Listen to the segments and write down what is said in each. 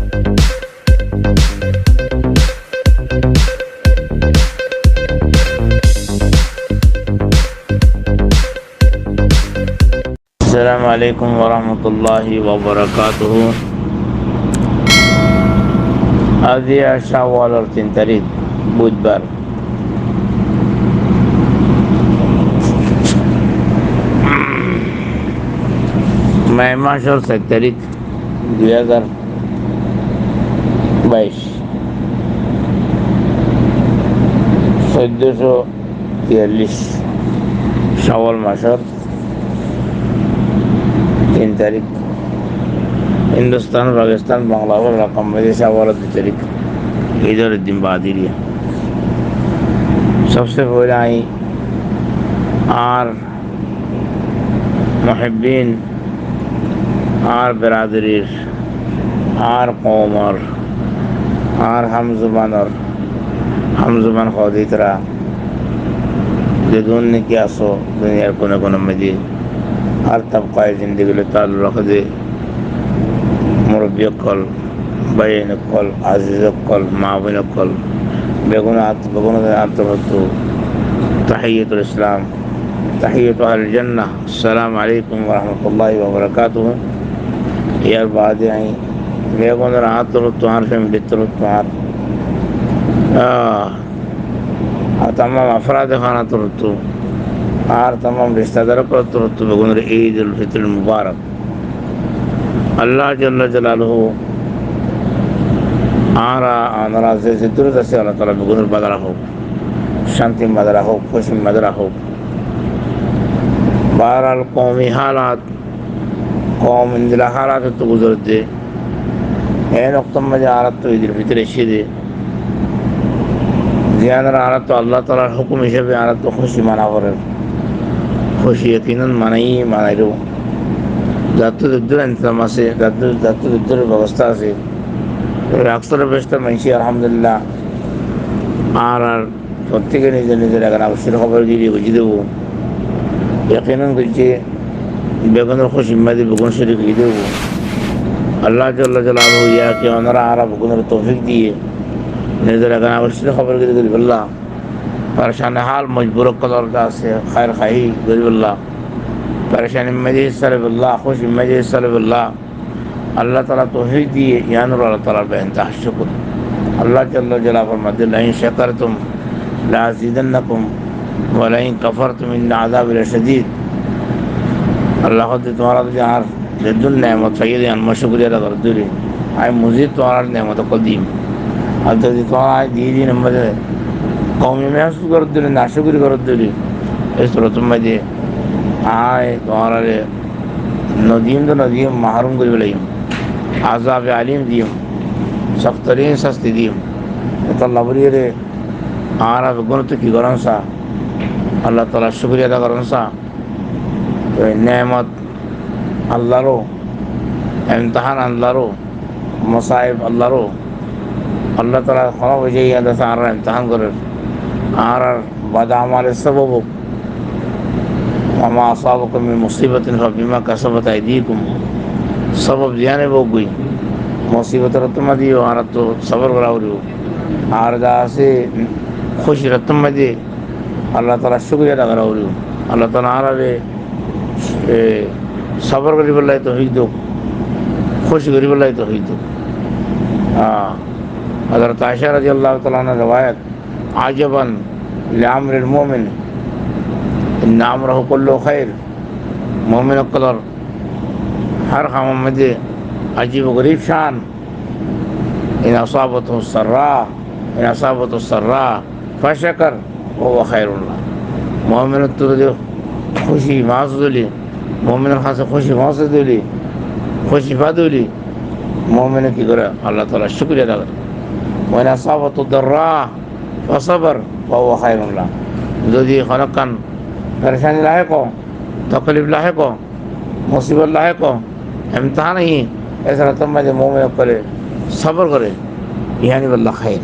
السلام عليكم ورحمة الله وبركاته. هذه شوال 3 তারিখ বুধবার। মে মাসের 7 তারিখ 2022, 1443 শাওয়াল মাসের 3 তারিখ। हिंदुस्तान, पाकिस्तान, बांग्लादेश रकम में शावाल 2 तारीख इधर दिन बाद ही लिया। सबसे पहले आई आर मुहिब्बीन, आर बिरादरी, आर कौम और आर हम जुबान खुदी तरह जदून ने क्या सो दुनिया कोने कोने में दी हर तबका ज़िंदगी ले ताल्लुक़ रख दे। मुरब्बी कल, बहन कल, आज़ीज़ कल, माविन कल, बेगुनात आतरतु तहियतुल इस्लाम, तहियतु अहल जन्नह, अस्सलाम अलैकुम वरहमतुल्लाहि वबरकातुहू। यार बाद आई बेगुनात आतरतु आरफेम बितरतु आर तमाम अफराद खाना तरतु आर तमाम रिश्तेदारों को तरतु बेगुनात ईद उल फितर मुबारक। अल्लाह जल्ल जलालुहु आरा आनरा से दुरुद से अल्लाह ताला बेगुनात बदला हो, शांति बदला हो, खुशी बदला हो। बहरहाल कौमी हालात, कौम इंदिला हालात तो गुजर दे ऐन वक्त में आरत तो ईद उल फितर दे ध्यान आरत तो अल्लाह ताला हुक्म हिसाब आरत तो खुशी मना कर खुशी यकीनन मनाई मनाइरो दातुद्दुर इंतजाम से दातुद्दुर व्यवस्था से अक्सर बेशतर मंशी अल्हम्दुलिल्लाह आर प्रत्येक निजे निजे अगर आवश्यक खबर दी बुझी देव यकीनन कुछ बेगुन खुश हिम्मत बेगुन शरीक दी देव अल्लाह जल्ल जलालहू या कि अनरा आरा बेगुन तौफीक दिए निजे अगर आवश्यक खबर दी गरीब अल्लाह परेशान हाल मजबूर कदर से खैर खाही गरीब अल्लाह परेशानी मजीद सल्लल्लाह खुश मजीद सल्लल्लाह अल्लाह ताला तौफीक दिए यान और अल्लाह ताला बेइंतहा शुक्र। अल्लाह जल्ल जलालहू फरमाते लइन शकरतुम लाज़ीदन्नकुम व लइन कफरतुम इन्न अज़ाबी लशदीद। अल्लाह खुद तुम्हारा तो यार जद्दुल नेमत सय्यद अनमा शुक्रिया अदा कर दूरी आए मजीद तुम्हारा नेमत कदीम अब तो तुम्हारा आए दीदी नंबर कौमी महसूस कर दूरी नाशुक्री कर दूरी इस तरह तुम मजे आए तुम्हारा नदीम तो नदीम महरूम कर बिलाइम आज़ाब आलिम दीम सख्त तरीन सस्ती दीम तो लबरी रे आरा गुण तो की गरम सा अल्लाह ताला शुक्रिया अदा करन सा तो नेमत अल्लाह रो इम्तहान अल्लाह रो मसाइब अल्लाह रो अल्लाह ताला खला वजह अदा सा आरा इम्तहान कर आरा बदामाल सबब वमा असाबकुम मिन मुसीबतिन फबिमा कसबत अयदीकुम सबब ध्यान वो गई मुसीबत रत्म दी आर तो सबर करावरी आर दा से खुश रत्म दे अल्लाह ताला शुक्रिया अदा करावरी अल्लाह ताला आर रे सबर करी बल्ला तौफीक दो खुश करी बल्ला तौफीक दो। हज़रत आयशा रज़ियल्लाहु तआला अन्हा रवायत आजबन लिअम्रिल मोमिन इन अम्रहु कुल्लु खैर मोमिन कदर हर काम में दे अजीब गरीब शान इन असाबतु सर्रा फशकर वहुव खैरुल्लाह। मोमिन तो जो खुशी मासूली मोमिन खास खुशी मासूली खुशी फादुली मोमिन की करे अल्लाह ताला शुक्रिया अदा करे वन असाबतु दर्रा फसबर वहुव खैरुल्लाह। जो दी खनकन परेशानी लायक हो तकलीफ लायक हो मुसीबत लायक हो इम्तहान ही ऐसा रतम में मोमिन करे सब्र करे यानी वल्लाह खैर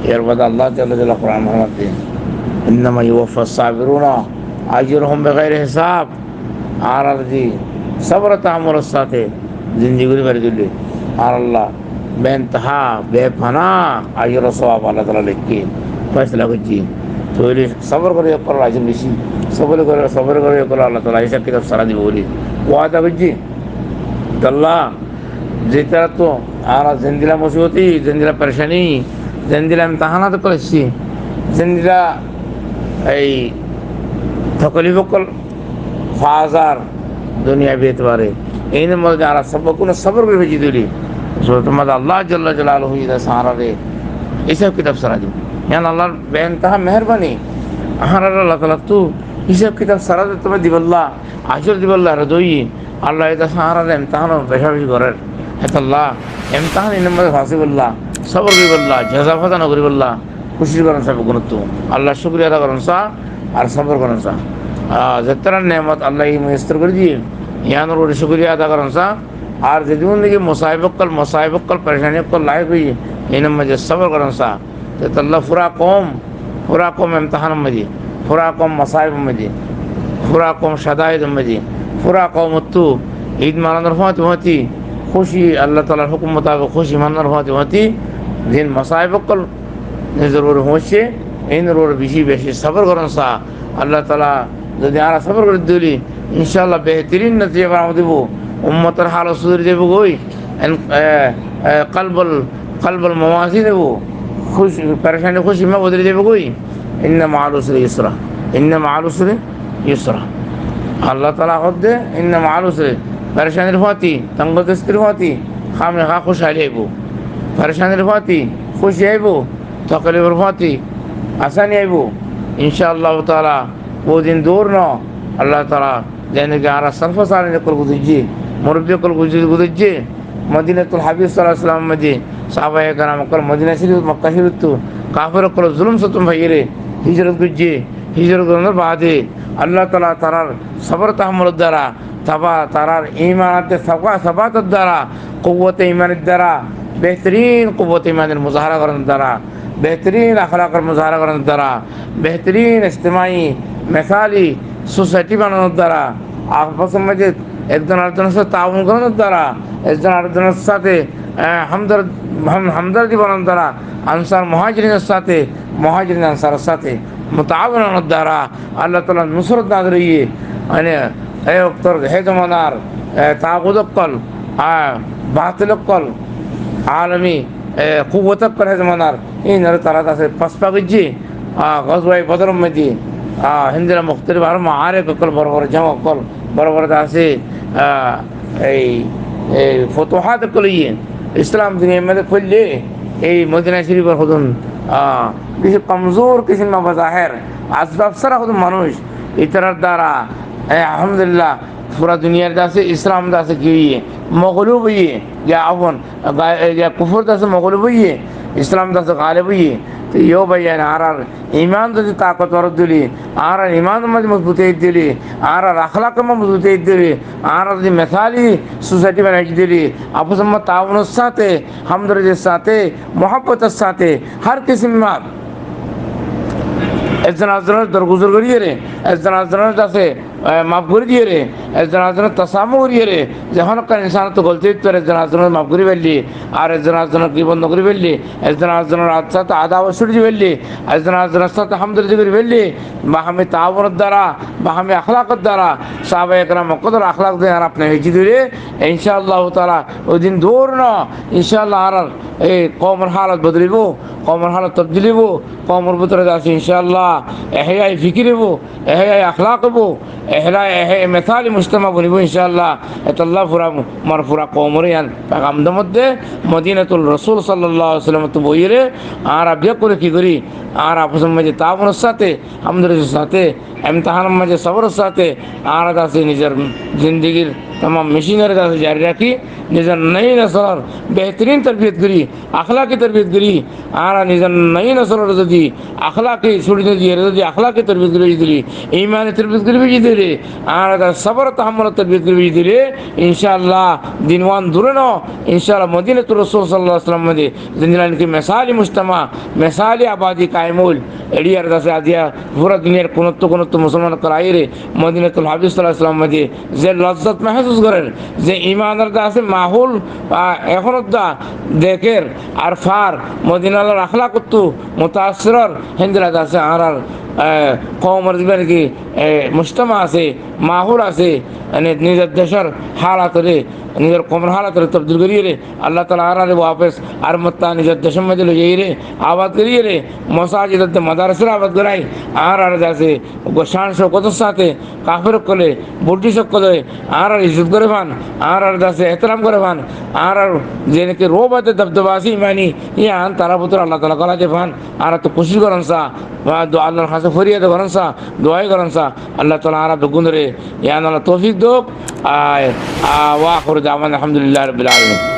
यार बदा अल्लाह जल्ल जलालहू कुरान मोहम्मद दे इन्नमा युवफ़्फ़स साबिरूना अजरुहुम बिग़ैर हिसाब आर जी सब्र तहम्मुल साथे जिंदगी भर दिले आर अल्लाह বেনতাহা বেফানা আজর সওয়াব আল্লাহ তাআলা লিখে ফয়সালা করছি। তো হইলে সবর করে করার আজম বেশি, সবর করে করার আল্লাহ তাআলা হিসাব কিতাব সারা দিব বলি ওয়াদা করছি। আল্লাহ যেটা তো আর জেন্দিলা মুসিবতি, জেন্দিলা পরেশানি, জেন্দিলা ইমতিহানাত করেছি, জেন্দিলা এই তকলিফকল ফাজার দুনিয়া বেতবারে এই মধ্যে আর সব কোনো সবর করে ভেজি দিলি তোমাদের আল্লাহ জাল্লা জালালহু ইদা সাহারে এইসব কিতাব সারা দিন ইয়ান আল্লাহর বেনতাহা মেহরবানি আহার আল্লাহ তাআলা তু হিসাব কিতাব সারা দে তুমি দিবল্লাহ আজর দিবল্লাহ রদই আল্লাহ ইদা সাহারে ইমতিহান বেশা বেশি করেন হেতাল্লাহ ইমতিহান ইন মধ্যে হাসিবুল্লাহ সবর করিবল্লাহ জাযাফাতা নকরিবল্লাহ খুশি করেন সব গুণত আল্লাহ শুকরিয়া আদা করেন সা আর সবর করেন সা যেতার নেমত আল্লাহ মুয়স্সর করে দিয়ে ইয়ানোর ওর শুকরিয়া আদা করেন সা আর যেদিন দিকে মুসাইবকল পরেশানিকল লায়ক হই এই মধ্যে সবর করেন সা আল্লাহ পুরা কম ইমতিহান মধ্যে পুরা কম মসাইব মধ্যে পুরা কম শাদাইদ মধ্যে পুরা কম তু ঈদ মানানোর হতি খুশি আল্লাহ তাআলার হুকুম মোতাবেক খুশি মানানোর হতি দিন মসাইবকল জরুর হচ্ছে এই ওর বেশি বেশি সবর করেন সা আল্লাহ তাআলা যদি আর সবর করে দিলি ইনশাআল্লাহ বেহতরিন নতিজা বানাও দেব উম্মতের হাল সুধরে দেব গই কলবল মওয়াজি দেব খুশি পরেশানি খুশি মা বদলে দেব গই ইন্না মাআল উসরি ইসরা ইন্না মাআল উসরি ইসরা আল্লাহ তাআলা হদে ইন্না মাআল উসরি পরেশানির হতি তঙ্গদস্তির হতি খামে খা খুশালি আইব পরেশানির হতি খুশি আইব তকলিফের হতি আসানি আইব ইনশাআল্লাহ তাআলা वो दिन दूर न अल्लाह ताला जाने के आरा सरफ सारे ने कल गुजरिए मुरब्बी कल गुजरिए मदीनतुल हबीब सल्लल्लाहु अलैहि वसल्लम में साहबा कराम कल मदीना शरीफ मक्का शरीफ तो काफिर कल जुल्म से तुम भाई रे हिजरत गुजरिए हिजरत करने बाद अल्लाह ताला तारार सब्र तहम्मुल द्वारा तबा तारार ईमान सबात द्वारा कुव्वत ईमान द्वारा बेहतरीन कुव्वत ईमान मुजाहरा करने द्वारा बेहतरीन अखलाक मुजाहरा करने द्वारा बेहतरीन इज्तिमाई मिसाली सोसाइटी बनाনোর দ্বারা आपस में একজন আরেকজনের সাথে তাআউন করানোর দ্বারা একজন আরেকজনের সাথে হামদর্দি বানানোর দ্বারা আনসার মুহাজিরিনের সাথে মুহাজিরিন আনসারের সাথে মুতাআওয়ানের দ্বারা আল্লাহ তাআলা নুসরত দাদরিয়ে মানে এই উত্তর হে জমানার তাগুদকল বাতিলকল আলমী কুওয়াতকল হে জমানার এই নর তাআলা কাছে পাসপা গজি গজওয়ায়ে বদর মধ্যে হিন্দুরা মুখতালিফ আর মাআরিক কল বড় বড় জামা কল বড় বড় আছে এই ফুতুহাত কলিয়ে ইসলাম দুনিয়া মধ্যে খুললে এই মদিনা শরীফের হদন কিছু কমজোর কিছু নবজাহের আসবাব সারা হদন মানুষ ইতারার দ্বারা আলহামদুলিল্লাহ পুরা দুনিয়ার দাসে ইসলাম দাসে গিয়ে মগলুব হইয়ে या अवन या कुफर दास मगलुब হইয়ে ইসলাম দাসে গালিব হইয়ে तो यो भैया आर ईमान जो ताकतवर दिली आर ईमान मध्ये मजबूत दिली आर अखलाक मजबूत दिली आर मिसाली सोसाइटी बनाई दिली आपस में ताउन साथ हमदर्दी साथ मोहब्बत साथ हर किस्म में একজন আরেকজনের দরগুজর করিয়ে রে একজন আরেকজনের কাছে মাফ করে দিয়ে রে একজন আরেকজনের তাসামু করিয়ে রে যখন একটা ইনসান তো গলতি তোর একজন আরেকজনের মাফ করে ফেললি আর একজন আরেকজনের কি বন্ধ করে ফেললি একজন আরেকজনের সাথে আদা অবসর দিয়ে ফেললি একজন আরেকজনের সাথে হামদর্দি করে ফেললি বা আমি তাওয়ানের দ্বারা বা আমি আখলাকের দ্বারা সাহাবায়ে কেরাম কদর আখলাক দিয়ে আর আপনি হেঁচি দিলে ইনশাআল্লাহ তাআলা ওই দিন দূর না ইনশাআল্লাহ আর এই কওমের হালত বদলিব কওমের হালত তবদিলিব কওমের ভিতরে আছে ইনশাআল্লাহ এহয়াই ফিকিরব এহয়াই আখলাকব এহয়াই মিসালি মুজতামা বনিব ইনশাআল্লাহ এতাল্লাহ পুরা মারফুরা কওমরিয়ান পেগামদের মধ্যে মদিনাতুল রাসূল সাল্লাল্লাহু আলাইহি ওয়াসাল্লাম তো বইরে আর আবিয়া করে কি করি আর আপসের মধ্যে তাওয়ানের সাথে হামদর্দির সাথে ইমতিহানের মধ্যে সবরের সাথে আর আছে নিজের জিন্দেগীর तमाम मशीनरी जारी रखी निजर नई नसल बेहतरीन तरबियत करी अखलाकी तरबियत करी आरा निजर नई नसल जी अखलाकी छुड़ी दिए जी अखलाकी तरबियत करी दिली ईमानी तरबियत करी भी दिले आरा सबर तहम्मुल तरबियत करी दिले इंशाअल्लाह दिनवान दूर न इंशाअल्लाह मदीनातुर रसूल सल्लल्लाहु अलैहि वसल्लम मध्ये जिंदलान की मिसाली मुजतमा मिसाली आबादी कायमुल एडियार दासे आदिया पूरा दुनियार कोनत्तो মুসলমান করাইরে মদিনাতুল হাবিব সাল্লাল্লাহু আলাইহি ওয়াসাল্লাম মধ্যে যে লজ্জত মাহসুস করেন, যে ইমানের দা আছে মাহুল এখনো দা দেখের আর ফার মদিনার আখলা করতু মুতাসিরর হিন্দিরাত আছে আর কওমর দিবেন কি মুজতামা আছে, মাহুল আছে, নিজের দেশের হালাতরে নিজের কমর হালাতরে তবদিল করিয়ে রে আল্লাহ তালা আর ওয়াপস আর মত্তা নিজের দেশের মধ্যে লইয়ে রে আবাদ করিয়ে রে মসাজিদ মাদারসের আবাদ করাই আর আছে গোসান শকতের সাথে কাফের কলে ব্রিটিশ সকলে আর ইজ্জত করে পান আর আছে এহতরাম করে পান আর যে নাকি রোব আছে দবদবা আছে ইমানি ইয়ান তারা পুত্র আল্লাহ তালা কলা যে পান আর তো খুশি করেন সা আল্লাহর কাছে ফরিয়াদ করেন সা দোয়াই করেন সা আল্লাহ তালা আর বেগুন রে ইয়ান আল্লাহ তৌফিক দোক ওয়া আখিরু দাওয়ানা আলহামদুলিল্লাহি রাব্বিল আলামিন।